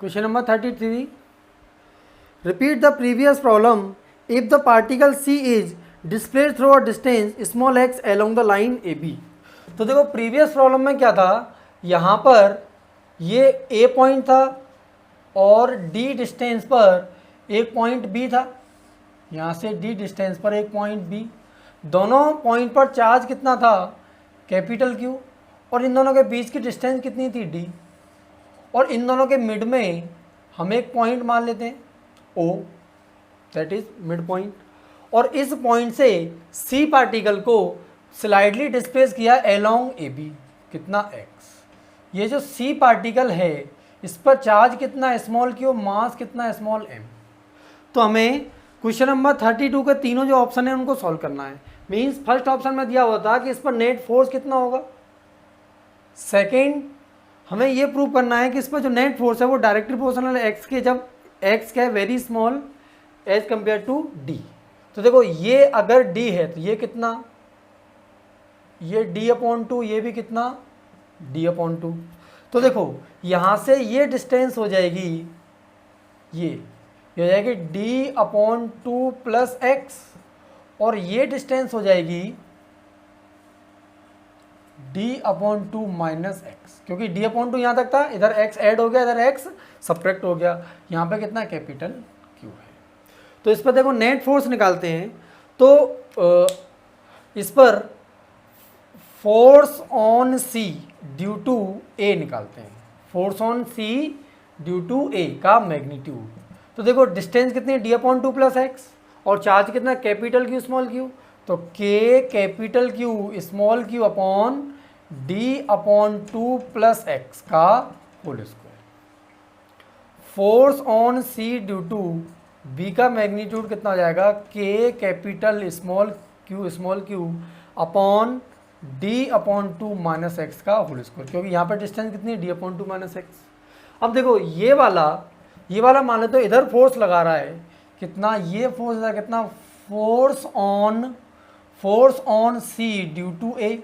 Question number 33. Repeat the previous problem. If the particle C is displaced through a distance small x along the line AB. तो देखो previous problem में क्या था, यहाँ पर ये A पॉइंट था और D डिस्टेंस पर एक पॉइंट B था, यहाँ से D डिस्टेंस पर एक पॉइंट B, दोनों पॉइंट पर चार्ज कितना था कैपिटल Q, और इन दोनों के बीच की डिस्टेंस कितनी थी D, और इन दोनों के मिड में हम एक पॉइंट मान लेते हैं O, that is mid point, और इस पॉइंट से C पार्टिकल को स्लाइडली डिस्प्लेस किया अलोंग AB, कितना x। ये जो C पार्टिकल है इस पर चार्ज कितना स्मॉल q, मास कितना स्मॉल m। तो हमें क्वेश्चन नंबर 32 के तीनों जो ऑप्शन है उनको सॉल्व करना है। मीन्स फर्स्ट ऑप्शन में दिया हुआ था कि इस पर नेट फोर्स कितना होगा, सेकेंड हमें ये प्रूव करना है कि इस पर जो नेट फोर्स है वो डायरेक्टली प्रोपोर्शनल है x के, जब x क्या है very small as compare to d। तो देखो ये अगर d है तो ये कितना, ये d/2, ये भी कितना d/2। तो देखो यहाँ से ये डिस्टेंस हो जाएगी, ये हो जाएगी d/2 प्लस x, और ये डिस्टेंस हो जाएगी d/2 माइनस x, क्योंकि d/2 यहाँ तक था, इधर x ऐड हो गया, इधर x सब्ट्रैक्ट हो गया, यहाँ पे कितना कैपिटल Q है। तो इस पर देखो नेट फोर्स निकालते हैं, तो इस पर force on C due to A निकालते हैं, force on C due to A का मैग्नीट्यूड। तो देखो डिस्टेंस कितनी है d/2 प्लस x, और चार्ज कितना कैपिटल Q स्मॉल q, तो K capital Q small q upon d/2 plus x का whole square. Force on C due to B का मैग्नीट्यूड कितना हो जाएगा, K capital small q upon d/2 minus x का whole square, क्योंकि यहाँ पर डिस्टेंस कितनी है d/2 माइनस एक्स। अब देखो ये वाला मान लो तो इधर फोर्स लगा रहा है कितना, ये फोर्स है कितना, force on C due to A,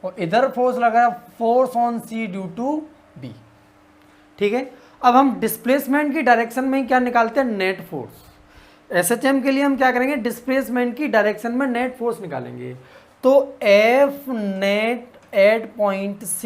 और इधर फोर्स लगा है force on C due to B। ठीक है, अब हम डिस्प्लेसमेंट की डायरेक्शन में क्या निकालते हैं, नेट फोर्स। SHM के लिए हम क्या करेंगे, डिस्प्लेसमेंट की डायरेक्शन में नेट फोर्स निकालेंगे। तो F net at point C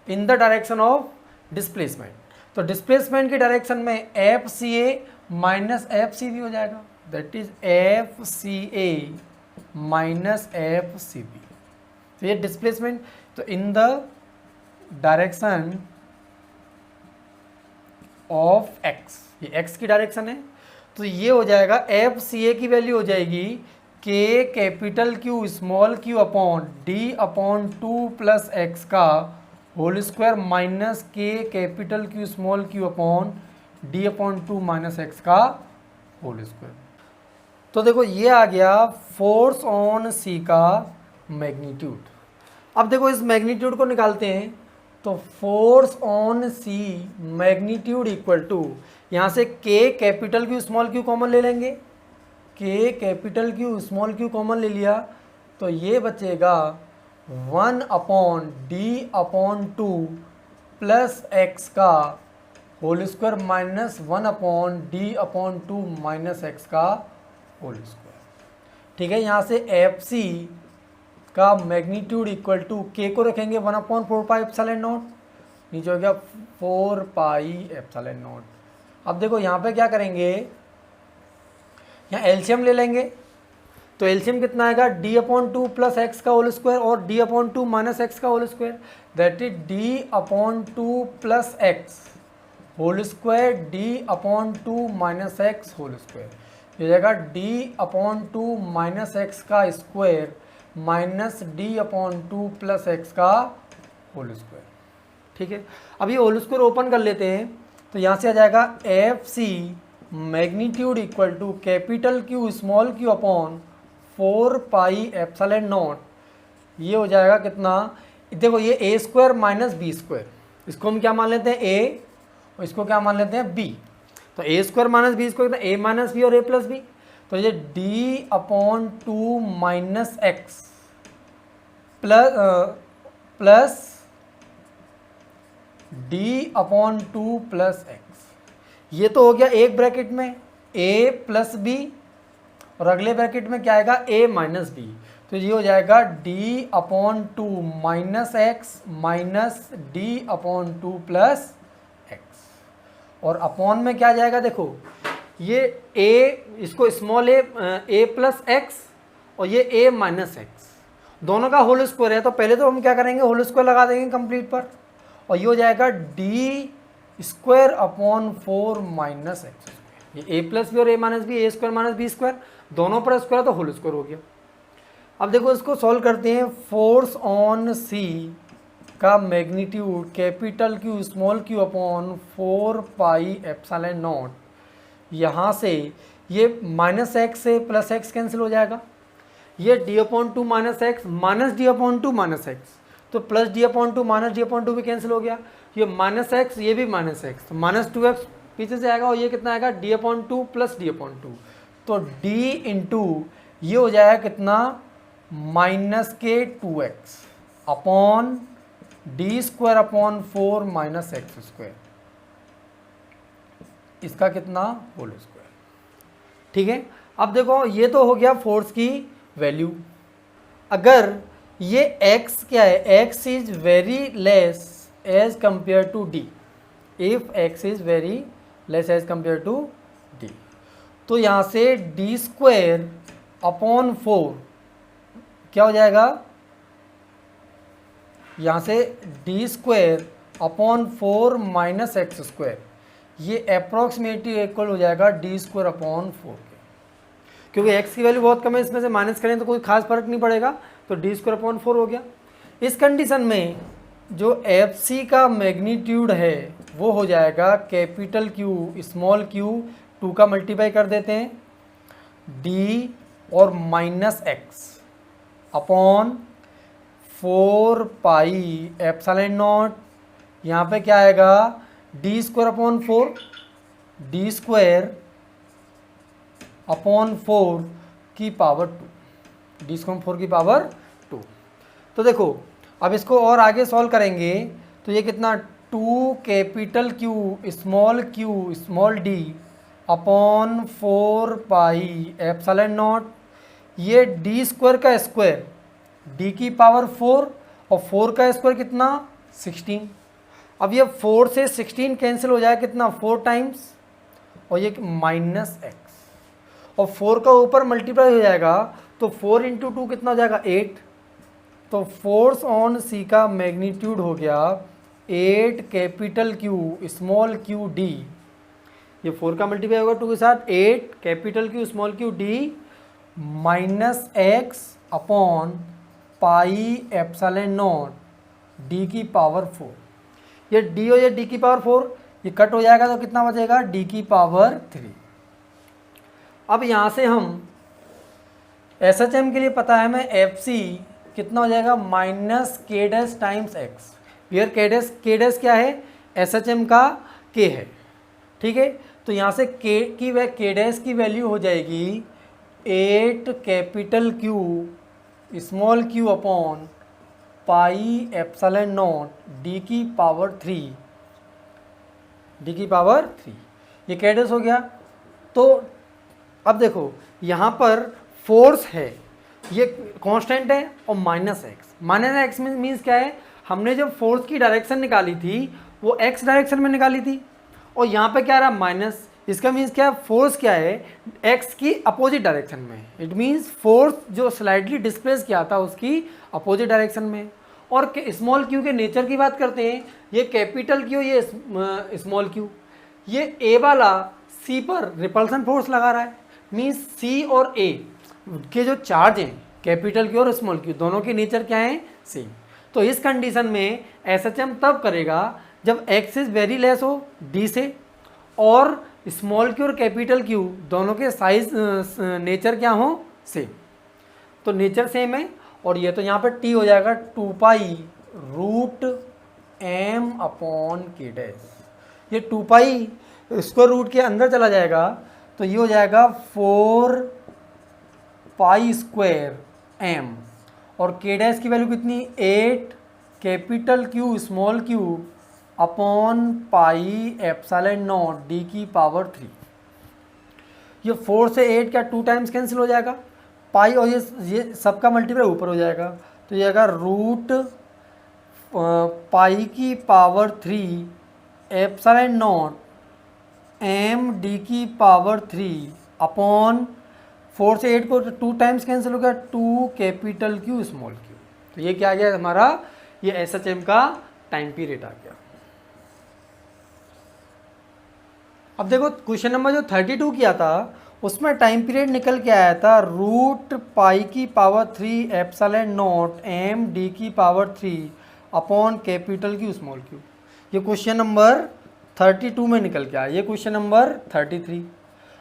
in the direction of displacement, तो डिस्प्लेसमेंट की डायरेक्शन में FCA माइनस FCB हो जाएगा, that is FCA minus FCB। तो ये डिस्प्लेसमेंट, तो in the direction of x, ये x की डायरेक्शन है, तो ये हो जाएगा FCA की वैल्यू हो जाएगी K capital Q small q upon d/2 plus x का whole square minus K capital Q small q upon d/2 minus x का होल स्क्वायर। तो देखो ये आ गया फोर्स ऑन C का मैग्नीट्यूड। अब देखो इस मैग्नीट्यूड को निकालते हैं, तो force on C magnitude equal to, यहाँ से K capital Q small q common ले लेंगे, K capital Q small q common ले लिया, तो ये बचेगा 1/d/2 प्लस x का whole square minus 1/d/2 minus x का होल स्क्वायर। ठीक है, यहाँ से FC का मैग्नीट्यूड इक्वल टू K को रखेंगे 1/4πε0, नीचे हो गया 4πε0। अब देखो यहाँ पे क्या करेंगे, यहाँ एलसीएम ले लेंगे, तो एलसीएम कितना आएगा d/2 प्लस एक्स का होल स्क्वायर और d/2 माइनस एक्स का whole square, that is d/2 plus x whole square d/2 minus x whole square, ये जाएगा d/2 माइनस एक्स का square minus d/2 plus x का whole square. ठीक है, अब ये होल स्क्वायर ओपन कर लेते हैं, तो यहाँ से आ जाएगा FC magnitude equal to capital Q small q upon 4πε0, ये हो जाएगा कितना, देखो ये a² माइनस b², इसको हम क्या मान लेते हैं a, और इसको क्या मान लेते हैं b, तो a² minus b² a minus b और a प्लस b, तो ये d/2 minus x plus D upon two plus x. ये तो हो गया एक ब्रैकेट में a प्लस बी और अगले ब्रैकेट में क्या आएगा a माइनस बी। तो ये हो जाएगा D upon two minus x minus D upon two plus x. और अपॉन में क्या जाएगा, देखो ये a, इसको स्मॉल a प्लस एक्स और ये a माइनस एक्स, दोनों का होल स्क्वायर है। तो पहले तो हम क्या करेंगे, होल स्क्वायर लगा देंगे कंप्लीट पर, और ये हो जाएगा d square upon four minus x. ये a प्लस बी और a minus b, a square minus b square, दोनों पर स्क्वायर तो होल स्क्वायर हो गया। अब देखो इसको सॉल्व करते हैं। फोर्स ऑन सी का magnitude capital Q small Q upon 4 pi epsilon naught. यहाँ से ये माइनस एक्स से प्लस एक्स कैंसिल हो जाएगा, ये D upon two minus x minus D upon two minus x, तो plus D upon two minus D upon two भी cancel हो गया, ये माइनस एक्स ये भी माइनस एक्स, तो माइनस टू एक्स पीछे से आएगा और ये कितना आएगा D upon to plus D upon two, तो डी इंटू ये हो जाएगा कितना minus K two x upon d square upon four minus x square, इसका कितना होल स्क्वायर। ठीक है, अब देखो ये तो हो गया फोर्स की वैल्यू। अगर ये x क्या है, x is very less as compare to d, if x is very less as compare to d, तो यहाँ से डी स्क्वायर अपॉन फोर क्या हो जाएगा, यहाँ से D square upon four minus x square, ये अप्रॉक्सीमेटली इक्वल हो जाएगा डी स्क्वायर अपॉन फोर के, क्योंकि x की वैल्यू बहुत कम है, इसमें से माइनस करें तो कोई खास फर्क नहीं पड़ेगा, तो डी स्क्वायर अपॉन फोर हो गया। इस कंडीशन में जो एफ सी का मैग्नीट्यूड है वो हो जाएगा capital Q small Q, two का मल्टीप्लाई कर देते हैं डी और minus x upon four pi epsilon naught, यहाँ पे क्या आएगा D square upon four, D square upon four की power two, D square four की पावर टू। तो देखो अब इसको और आगे सॉल्व करेंगे तो ये कितना two capital Q small d upon four pi epsilon naught, ये डी स्क्वायर का स्क्वायर डी की पावर फोर और फोर का स्क्वायर कितना 16। अब ये 4 से 16 कैंसिल हो जाएगा कितना 4 टाइम्स और ये माइनस एक्स और 4 का ऊपर मल्टीप्लाई हो जाएगा तो 4 इंटू टू कितना हो जाएगा 8। तो फोर्स ऑन सी का मैग्नीट्यूड हो गया 8 capital Q small Q D, ये 4 का मल्टीप्लाई होगा 2 के साथ 8 capital Q small Q D minus x upon pi epsilon not D की पावर 4, ये डी और ये डी की पावर 4 ये कट हो जाएगा तो कितना बचेगा डी की पावर 3। अब यहाँ से हम एस एच एम के लिए पता है हमें एफ सी कितना हो जाएगा माइनस के डैश टाइम्स एक्स, हियर के डैश क्या है एस एच एम का के है। ठीक है, तो यहाँ से के डैश की वैल्यू हो जाएगी 8 capital Q small Q upon pi epsilon not D की पावर 3, डी की पावर 3, ये के डैश हो गया। तो अब देखो यहाँ पर फोर्स है ये कांस्टेंट है और माइनस एक्स मीन्स क्या है, हमने जब फोर्स की डायरेक्शन निकाली थी वो एक्स डायरेक्शन में निकाली थी और यहाँ पे क्या रहा माइनस, इसका मीन्स क्या है फोर्स क्या है एक्स की अपोजिट डायरेक्शन में, इट मीन्स फोर्स जो स्लाइडली डिस्प्लेस किया था उसकी अपोजिट डायरेक्शन में। और स्मॉल क्यू के नेचर की बात करते हैं, ये कैपिटल क्यू ये स्मॉल क्यू, ये ए वाला सी पर रिपल्सन फोर्स लगा रहा है, मीन्स सी और ए के जो चार्ज हैं कैपिटल क्यू और स्मॉल क्यू दोनों के नेचर क्या है सेम। तो इस कंडीशन में एस एच एम तब करेगा जब एक्स इज वेरी लेस हो डी से और स्मॉल क्यू और कैपिटल क्यू दोनों के साइज नेचर क्या हो सेम, तो नेचर सेम है। और ये तो यहाँ पर टी हो जाएगा 2 पाई रूट एम अपॉन के डैश, ये 2 पाई स्क्वायर रूट के अंदर चला जाएगा तो ये हो जाएगा 4 पाई स्क्वायर एम और के डैश की वैल्यू कितनी 8 capital Q small Q upon pi epsilon not D की पावर 3। ये 4 से 8 क्या 2 टाइम्स कैंसिल हो जाएगा, पाई और ये सबका मल्टीप्लाई ऊपर हो जाएगा, तो ये आएगा रूट पाई की power 3 epsilon naught M D की पावर 3 अपॉन 4 से 8 को 2 टाइम्स कैंसिल हो गया, 2 कैपिटल क्यू स्मॉल क्यू। तो ये क्या आ गया हमारा, ये SHM का टाइम पीरियड आ गया। अब देखो क्वेश्चन नंबर जो 32 किया था उसमें टाइम पीरियड निकल के आया था रूट पाई की power 3 epsilon naught M D की power 3 upon capital Q small Q. ये क्वेश्चन नंबर 32 में निकल के आया, ये क्वेश्चन नंबर 33।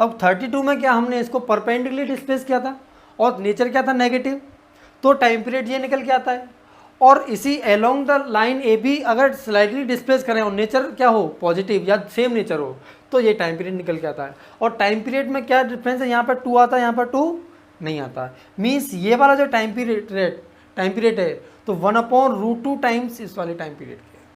अब 32 में क्या हमने इसको परपेंडिकुलरली डिस्प्लेस किया था और नेचर क्या था नेगेटिव, तो टाइम पीरियड ये निकल के आता है। और इसी along the line A B अगर स्लाइटली डिस्प्लेस करें और नेचर क्या हो पॉजिटिव या सेम नेचर हो तो ये टाइम पीरियड निकल के आता है। और टाइम पीरियड में क्या डिफरेंस है, यहाँ पर 2 आता है, यहाँ पर 2 नहीं आता है। मीन्स ये वाला जो टाइम पीरियड है तो 1/√2 टाइम्स इस वाले टाइम पीरियड